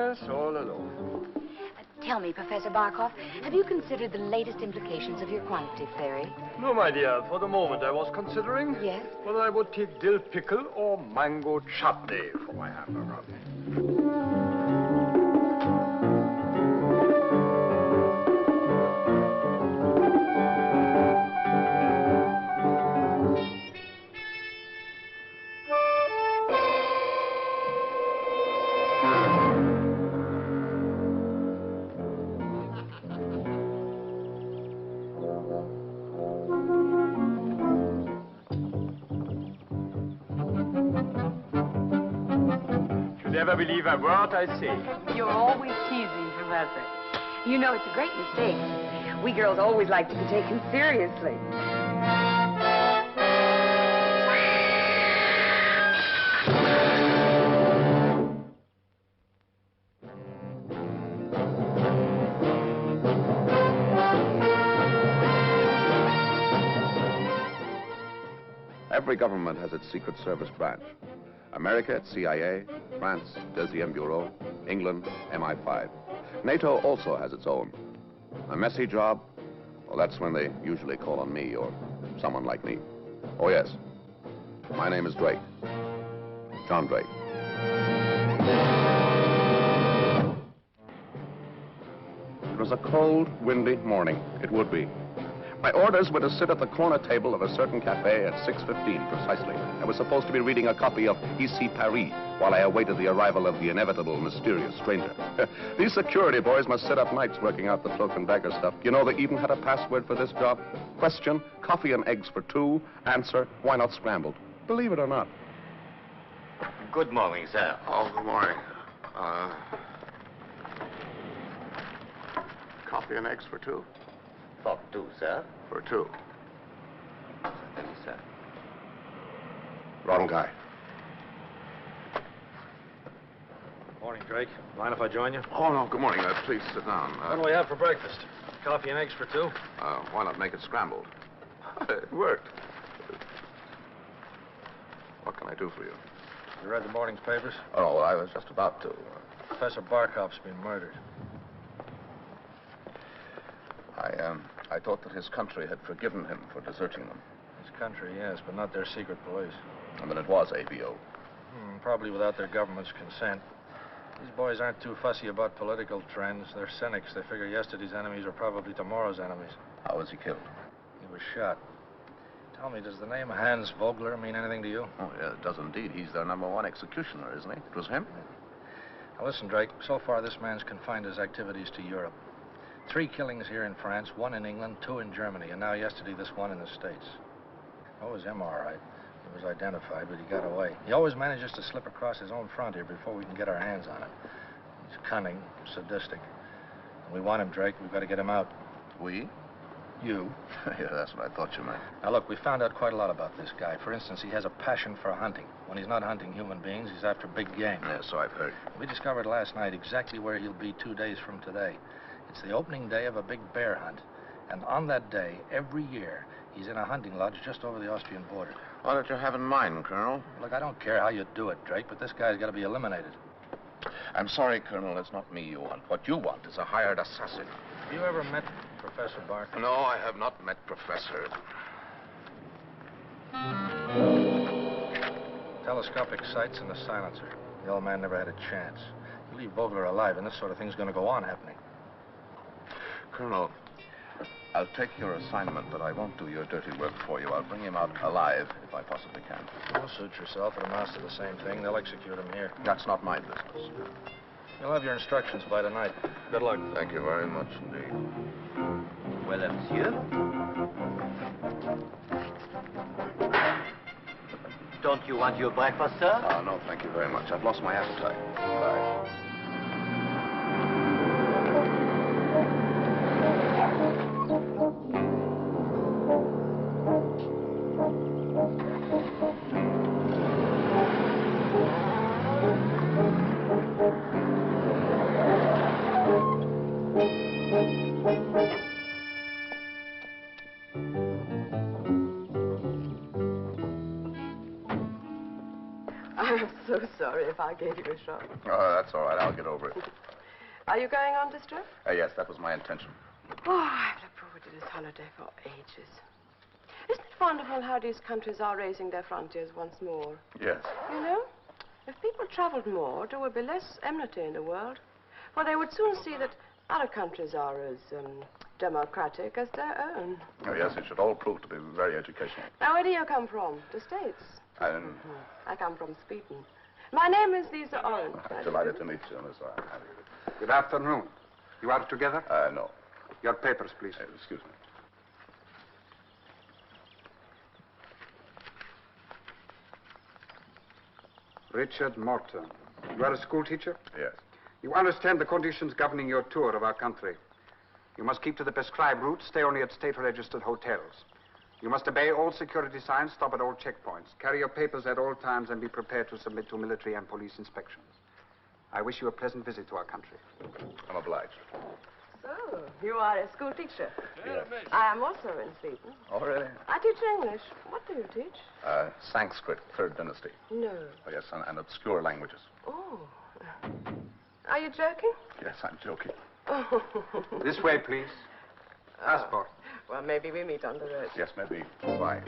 Yes, all alone. Tell me, Professor Barkov, have you considered the latest implications of your quantitative theory? No, my dear. For the moment, I was considering Yes? whether I would take dill pickle or mango chutney for my hamburger. Never believe a word I say. You're always teasing, Professor. You know, it's a great mistake. We girls always like to be taken seriously. Every government has its Secret Service branch. America, its CIA, France, Deuxième Bureau, England, MI5. NATO also has its own. A messy job? Well, that's when they usually call on me or someone like me. Oh, yes. My name is Drake. John Drake. It was a cold, windy morning. It would be. My orders were to sit at the corner table of a certain cafe at 6:15 precisely. I was supposed to be reading a copy of ITC Paris while I awaited the arrival of the inevitable mysterious stranger. These security boys must sit up nights working out the cloak and dagger stuff. You know, they even had a password for this job. Question, coffee and eggs for 2. Answer, why not scrambled? Believe it or not. Good morning, sir. Oh, good morning. Coffee and eggs for 2? For 2, sir. For 2. Thank you, sir. Wrong guy. Morning, Drake. Mind if I join you? Oh, no, good morning. Please sit down. What do we have for breakfast? Coffee and eggs for 2? Why not make it scrambled? It worked. What can I do for you? You read the morning's papers? Oh, I was just about to. Professor Barkov's been murdered. I thought that his country had forgiven him for deserting them. His country, yes, but not their secret police. And that it was ABO. Probably without their government's consent. These boys aren't too fussy about political trends. They're cynics. They figure yesterday's enemies are probably tomorrow's enemies. How was he killed? He was shot. Tell me, does the name Hans Vogler mean anything to you? Oh, yeah, it does indeed. He's their #1 executioner, isn't he? It was him? Now, listen, Drake. So far, this man's confined his activities to Europe. 3 killings here in France, 1 in England, 2 in Germany, and now yesterday this one in the States. Oh, it was him, all right. He was identified, but he got away. He always manages to slip across his own front here before we can get our hands on him. He's cunning, sadistic. And we want him, Drake. We've got to get him out. We? You. Yeah, that's what I thought you meant. Now, look, we found out quite a lot about this guy. For instance, he has a passion for hunting. When he's not hunting human beings, he's after big game. Yeah, so I've heard. We discovered last night exactly where he'll be 2 days from today. It's the opening day of a big bear hunt. And on that day, every year, he's in a hunting lodge just over the Austrian border. What did you have in mind, Colonel? Look, I don't care how you do it, Drake, but this guy's got to be eliminated. I'm sorry, Colonel, it's not me you want. What you want is a hired assassin. Have you ever met Professor Barker? No, I have not met Professor. Telescopic sights and a silencer. The old man never had a chance. You leave Vogler alive, and this sort of thing's going to go on happening. Colonel, I'll take your assignment, but I won't do your dirty work for you. I'll bring him out alive, if I possibly can. Don't suit yourself. It amounts to the same thing. They'll execute him here. That's not my business. You'll have your instructions by tonight. Good luck. Thank you very much indeed. Well, monsieur? Don't you want your breakfast, sir? No, thank you very much. I've lost my appetite. Bye. I'm so sorry if I gave you a shock. Oh, that's all right. I'll get over it. Are you going on this trip? Yes, that was my intention. Oh, I've looked forward to this holiday for ages. Isn't it wonderful how these countries are raising their frontiers once more? Yes. You know, if people traveled more, there would be less enmity in the world. For they would soon see that other countries are as democratic as their own. Oh, yes, it should all prove to be very educational. Now, where do you come from? The States? I'm I come from Sweden. My name is Lisa Orange. delighted to meet you, Miss Orange. Good afternoon. You are together? No. Your papers, please. Excuse me. Richard Morton. You are a school teacher? Yes. You understand the conditions governing your tour of our country. You must keep to the prescribed route, stay only at state-registered hotels. You must obey all security signs, stop at all checkpoints, carry your papers at all times, and be prepared to submit to military and police inspections. I wish you a pleasant visit to our country. I'm obliged. So, you are a school teacher? Yes. I am also in Sweden. Oh, really? I teach English. What do you teach? Sanskrit, third dynasty. No. Oh, yes, and obscure languages. Oh. Are you joking? Yes, I'm joking. Oh. This way, please. Passport. Well, maybe we meet on the road. Yes, maybe. Bye.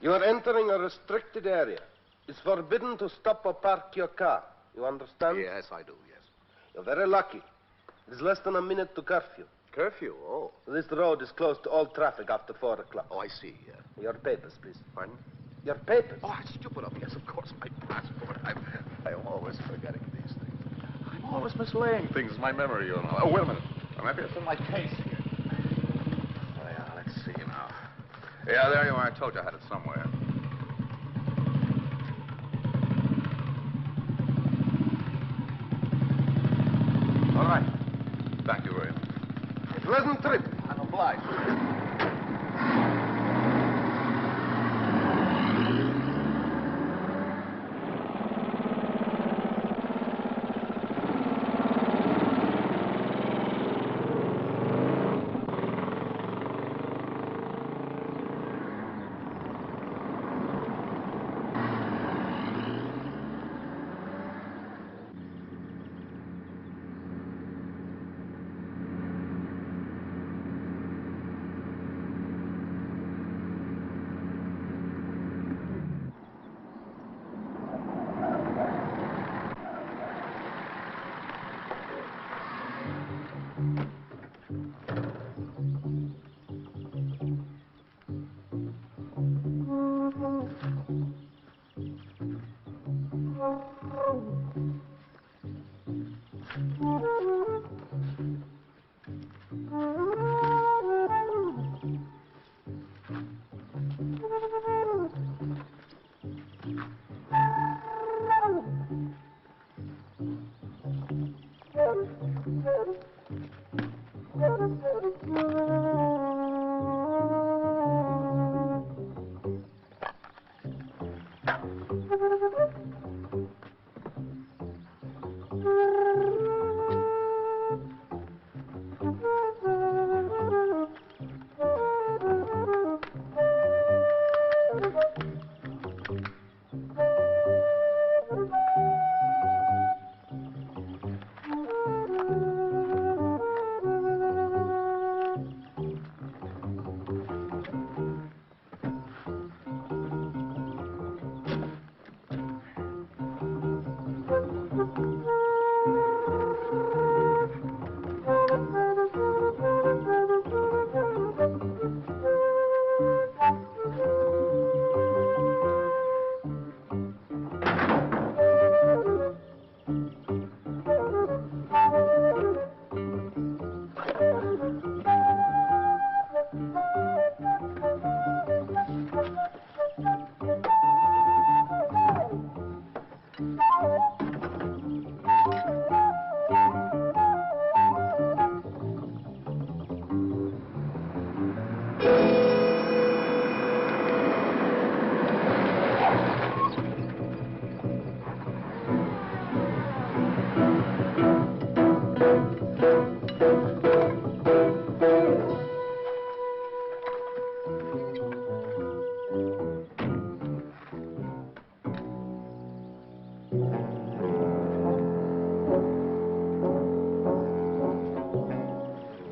You are entering a restricted area. It's forbidden to stop or park your car. You understand? Yes, I do, yes. You're very lucky. It is less than a minute to curfew. Curfew? Oh. This road is closed to all traffic after 4 o'clock. Oh, I see. Your papers, please. Pardon? Your papers. Oh, it's stupid of me. Yes, of course, my passport. I'm always forgetting these things. I'm always mislaying things. My memory, you know. Oh, wait a minute. Maybe it's in my case here. Oh, yeah, let's see now. Yeah, there you are. I told you I had it somewhere. All right. Thank you very much. Pleasant trip. I'm obliged.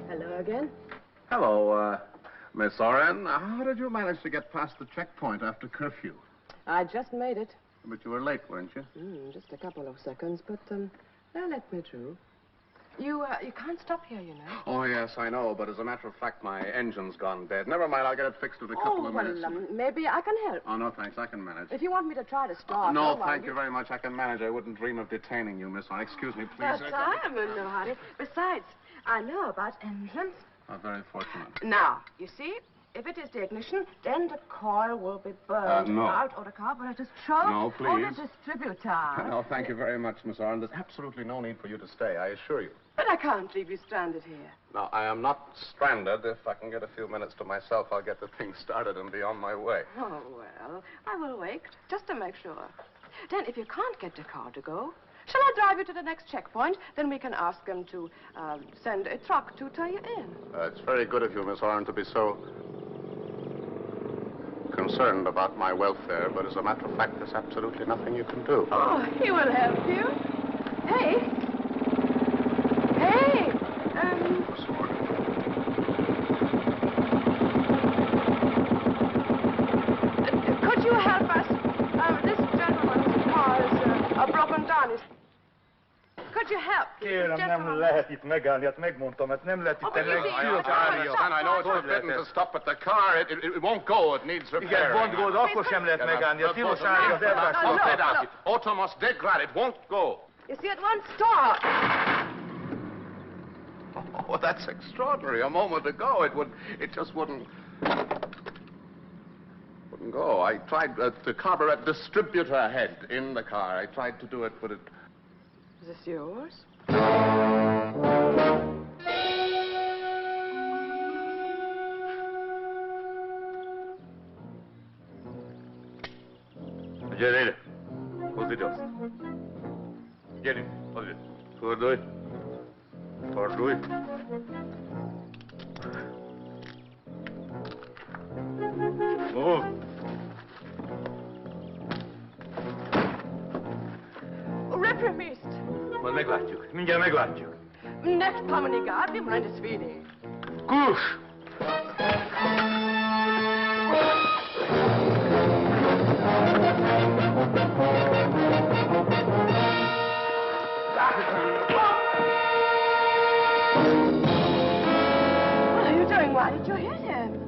Hello again. Hello, Miss Oren. How did you manage to get past the checkpoint after curfew? I just made it. But you were late, weren't you? Just a couple of seconds, but they'll let me through. You can't stop here, you know. Oh, yes, I know, but as a matter of fact, my engine's gone dead. Never mind, I'll get it fixed in a couple of minutes. Maybe I can help. Oh, no, thanks, I can manage. If you want me to try to start... No, thank you very much, I can manage. I wouldn't dream of detaining you, Miss Oren. Excuse me, please. But I'm in no hurry. Besides, I know about engines. Oh, very fortunate. Now, you see, if it is the ignition, then the coil will be burned no. out, or the carburetor's choke, No, please. or the distributor. No, thank you very much, Miss Oren. There's absolutely no need for you to stay, I assure you. But I can't leave you stranded here. No, I am not stranded. If I can get a few minutes to myself, I'll get the thing started and be on my way. Oh, well, I will wait, just to make sure. Then, if you can't get the car to go, shall I drive you to the next checkpoint? Then we can ask them to send a truck to tow you in. It's very good of you, Miss Oren, to be so concerned about my welfare, but as a matter of fact, there's absolutely nothing you can do. Oh, he will help you. Hey. Hey. Could you help us? This gentleman's car is broken down. Could you help? Kérem, nem lehet itt megállni, hát megmondtam, hát nem lehet itt I know it's forbidden to stop at the car. It won't go. It needs repairing. Igen, Bond, akkor sem lehet megállni, a tilos állni az elvárás. Automos degrad. It won't go. You see, it won't stop. Oh, that's extraordinary. A moment ago, it just wouldn't go. I tried the carburetor distributor head in the car. I tried to do it, but it... Is this yours? Gyere, hozd ide azt. Gyerünk, hozd ide. Fordulj. Fordulj. Ó. Reprimist. Majd meglátjuk. Mindjárt meglátjuk. Next comunicat, wir wollen das Video. Kus! What are you doing? Why did you hit him?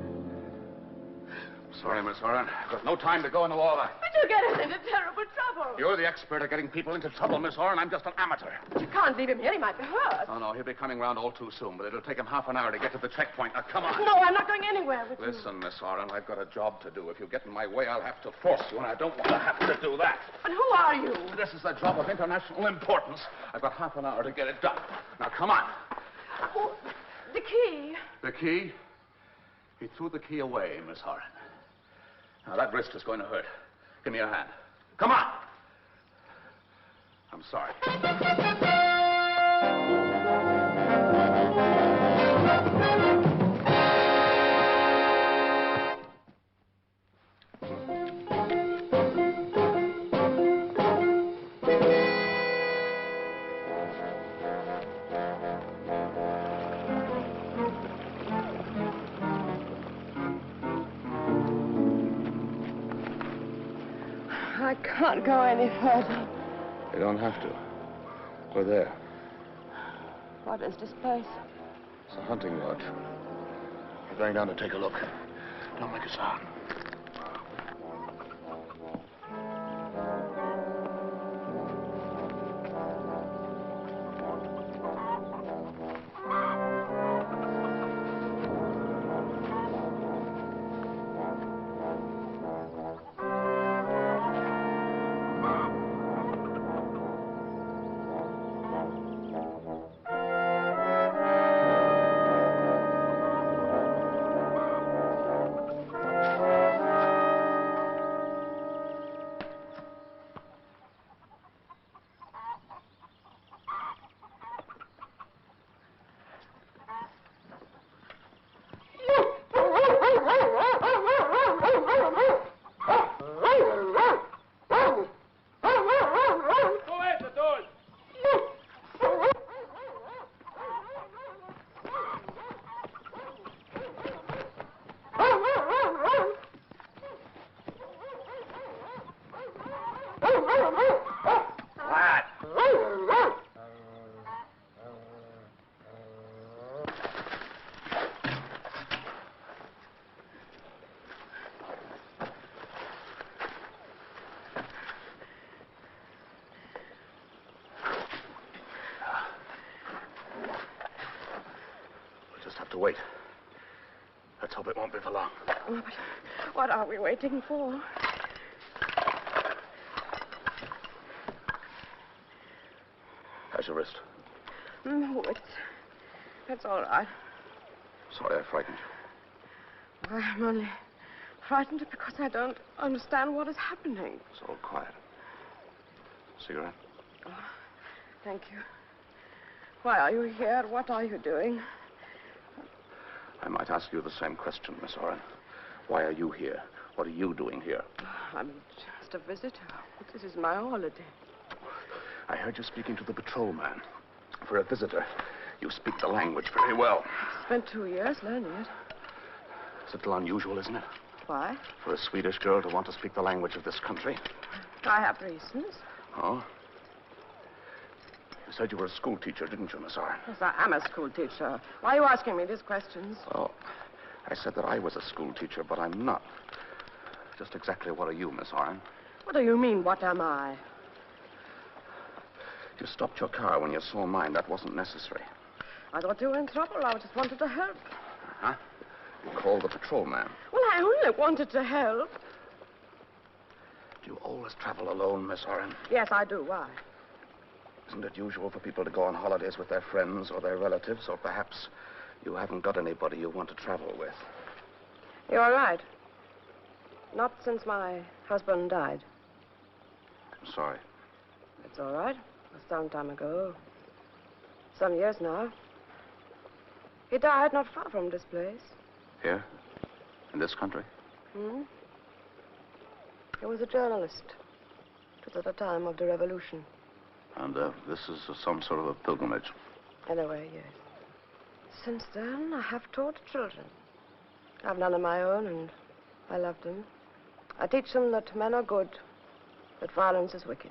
Sorry, Miss Oren. I've got no time to go into all that. But you get us into terrible trouble. You're the expert at getting people into trouble, Miss Oren. I'm just an amateur. But you can't leave him here. He might be hurt. Oh, no, he'll be coming round all too soon, but it'll take him half an hour to get to the checkpoint. Now, come on. No, I'm not going anywhere with you. Listen, Miss Oren, I've got a job to do. If you get in my way, I'll have to force you, and I don't want to have to do that. But who are you? This is a job of international importance. I've got half an hour to get it done. Now, come on. Oh, the key. The key? He threw the key away, Miss Oren. Now, that wrist is going to hurt. Give me your hand. Come on! I'm sorry. I can't go any further. You don't have to. We're there. What is this place? It's a hunting lodge. We're going down to take a look. Don't make a sound. to wait. Let's hope it won't be for long. Oh, but what are we waiting for? How's your wrist? Oh, it's all right. Sorry I frightened you. I'm only frightened because I don't understand what is happening. It's all quiet. Cigarette? Oh, thank you. Why are you here? What are you doing? I might ask you the same question, Miss Oren. Why are you here? What are you doing here? I'm just a visitor. This is my holiday. I heard you speaking to the patrolman. For a visitor, you speak the language very well. I've spent 2 years learning it. It's a little unusual, isn't it? Why? For a Swedish girl to want to speak the language of this country. I have reasons. Oh? You said you were a school teacher, didn't you, Miss Oren? Yes, I am a school teacher. Why are you asking me these questions? Oh, I said that I was a school teacher, but I'm not. Just exactly what are you, Miss Oren? What do you mean, what am I? You stopped your car when you saw mine. That wasn't necessary. I thought you were in trouble. I just wanted to help. Huh? You called the patrolman. Well, I only wanted to help. Do you always travel alone, Miss Oren? Yes, I do. Why? Isn't it usual for people to go on holidays with their friends or their relatives, or perhaps you haven't got anybody you want to travel with? You're right. Not since my husband died. I'm sorry. It's all right. It was some time ago. Some years now. He died not far from this place. Here? In this country? Hmm? He was a journalist. It was at the time of the revolution. And this is some sort of a pilgrimage. In a way, yes. Since then, I have taught children. I've none of my own, and I love them. I teach them that men are good, that violence is wicked.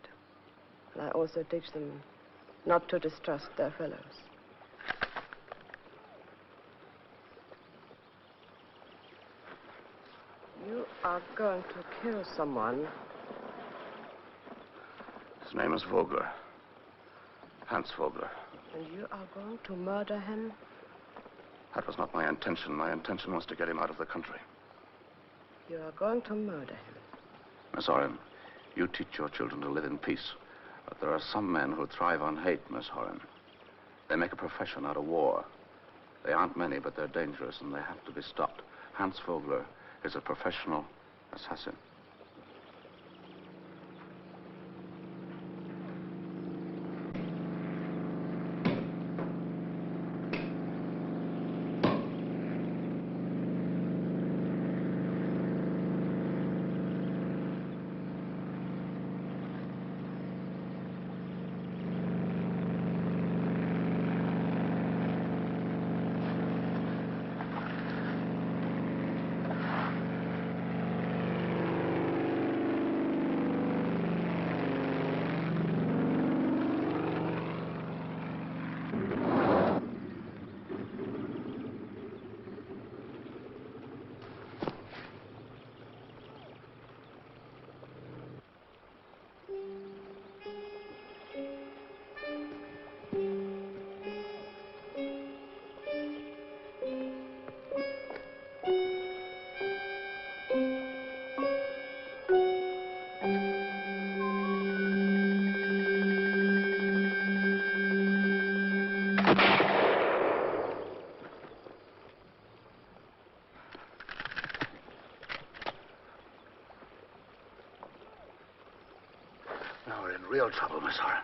And I also teach them not to distrust their fellows. You are going to kill someone. His name is Vogler. Hans Vogler. And you are going to murder him? That was not my intention. My intention was to get him out of the country. You are going to murder him. Miss Oren, you teach your children to live in peace. But there are some men who thrive on hate, Miss Oren. They make a profession out of war. They aren't many, but they're dangerous, and they have to be stopped. Hans Vogler is a professional assassin. Now we're in real trouble, Miss Oren.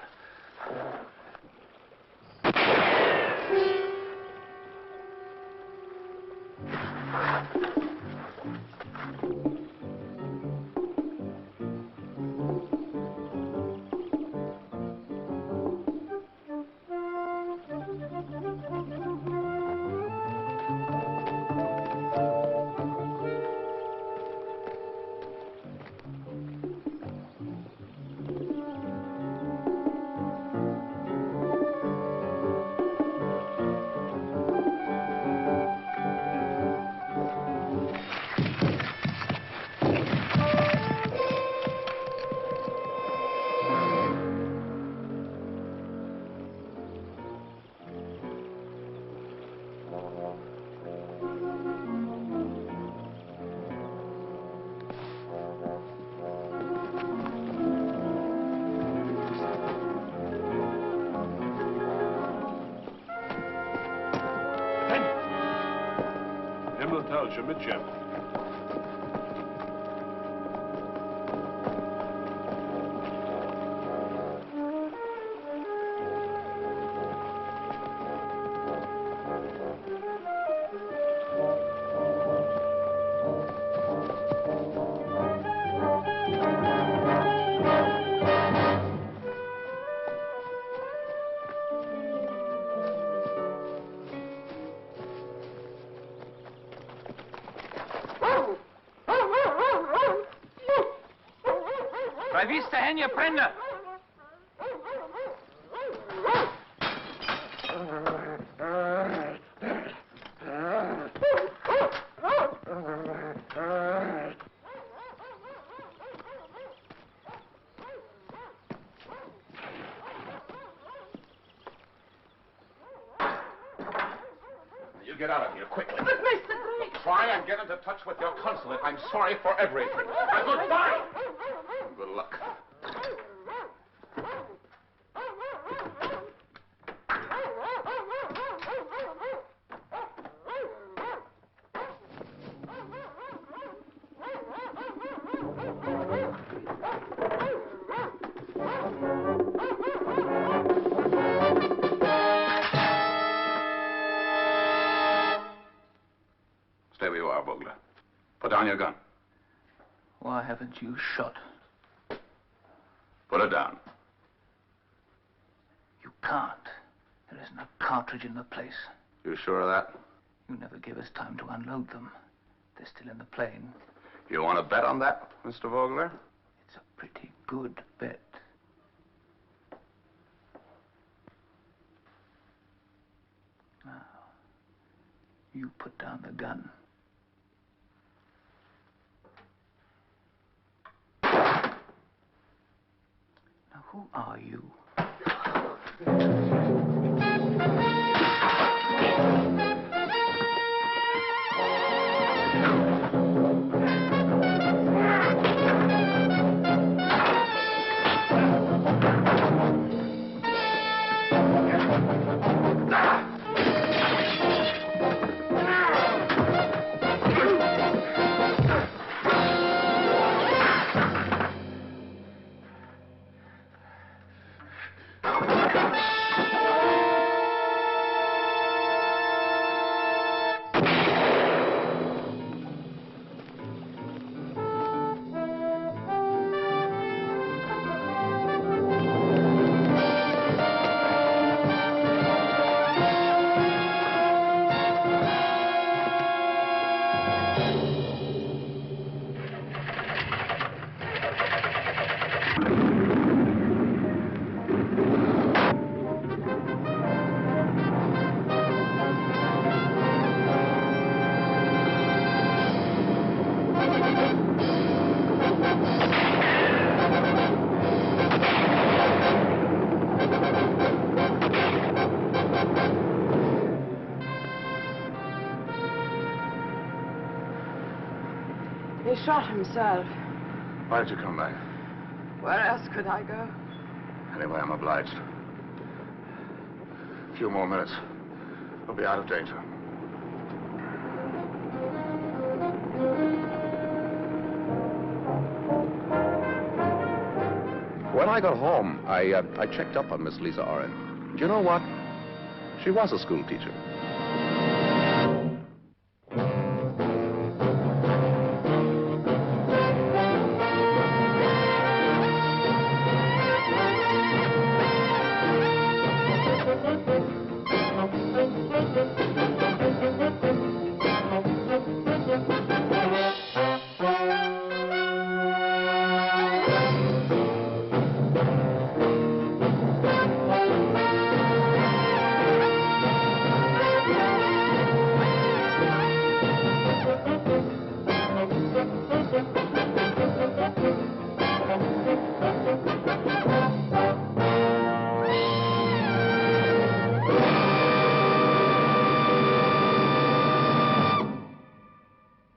Belgium midship. Vista hen je prende. You get out of here quickly. But Mr. Drake. Try and get into touch with your consulate. I'm sorry for everything. And goodbye. Good luck. Stay where you are, Vogler. Put down your gun. Why haven't you shot? Put it down. You can't. There isn't a cartridge in the place. You sure of that? You never give us time to unload them. They're still in the plane. You want to bet on that, Mr. Vogler? It's a pretty good bet. Now, you put down the gun. Now, who are you? He shot himself. Why did you come back? Where else could I go? Anyway, I'm obliged. A few more minutes. We'll be out of danger. When I got home, I checked up on Miss Lisa Oren. Do you know what? She was a school teacher.